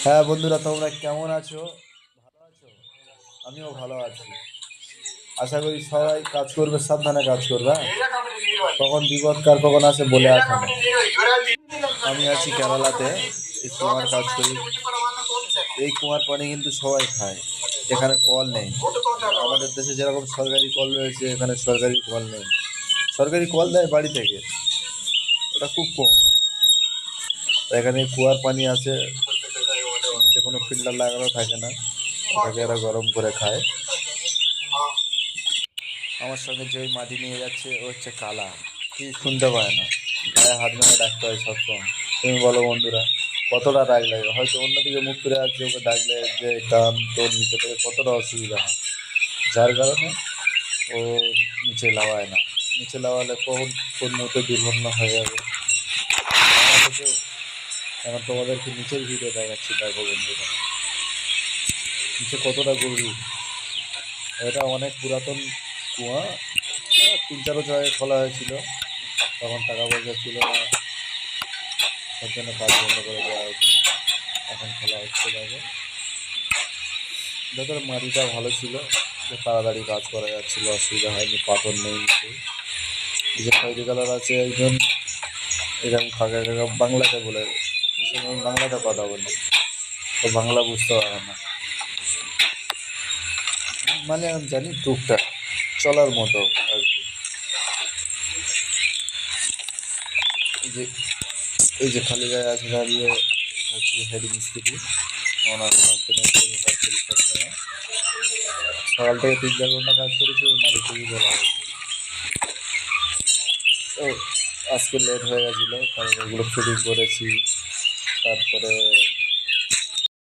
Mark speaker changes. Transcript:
Speaker 1: হ্যাঁ বন্ধুরা, তোমরা কেমন আছো? ভালো আছো? আমিও ভালো আছি। আশা করি সবাই কাজ করবে, সাবধানে কাজ করবে, হ্যাঁ? কখন বিপদ কার কখন আসে বলে আসে না। আমি আছি কেরালাতে, এই কুয়ার কাজ করি। এই কুয়ার পানি কিন্তু সবাই খায়। এখানে কল নেই। আমাদের দেশে যেরকম সরকারি কল রয়েছে, এখানে সরকারি কল নেই। সরকারি কল দেয় বাড়ি থেকে, ওটা খুব কম। এখানে কুয়ার পানি আছে, নিচে কোনো ফিল্টার লাগানো থাকে না, ওটাকে এরা গরম করে খায়। আমার সঙ্গে যে ওই মাটি নিয়ে যাচ্ছে ও হচ্ছে কালা, কি শুনতে পায় না, গায়ে হাত মেরে ডাকতে হয় সবসময়। তুমি বলো বন্ধুরা, কতটা রাগ লাগে? হয়তো অন্যদিকে মুখ করে আছে, ওকে ডাকলে যে কান তোর নিচে থেকে কতটা অসুবিধা হয়, যার কারণে ও নিচে লাগায় না। নিচে লাগালে কখন কোন মুহূর্তে দুর্ঘটনা হয়ে যাবে জানা তো কেউ। এখন তোমাদেরকে নিচের ভিডিও দেখাচ্ছি, দেখো বন্ধুরা নিচে কতটা গভীর। এটা অনেক পুরাতন কুয়া, 3-4 বছর আগে খোলা হয়েছিল, তখন টাকা পয়সা ছিল না, তার জন্য কাজ বন্ধ করে দেওয়া হয়েছিল। এখন খোলা হচ্ছে, দেখো ভেতরে মাটিটা ভালো ছিল, যে তাড়াতাড়ি কাজ করা যাচ্ছিল, অসুবিধা হয়নি, পাথর নেই নিচে। এই যে খয়েরি কালার আছে একজন, এরকম ফাঁকা ফাঁকা বাংলাতে বলে, আমি বাংলাতে কথা বলি, তো বাংলা বুঝতে পারে না, মানে আমি জানি টুকটাক চলার মতো আর কি। এই যে এই যে খালি গায়ে আছে দাঁড়িয়ে, এটা হচ্ছে হেড মিস্ত্রি, ওনার মাধ্যমে কাজ করি সবসময়। সকাল থেকে 3-4 ঘন্টা কাজ করেছি, ওই মাটি থেকে বলা হয়েছে। তো আজকে লেট হয়ে গেছিলো, কারণ ওগুলো ফিটিং করেছি, তারপরে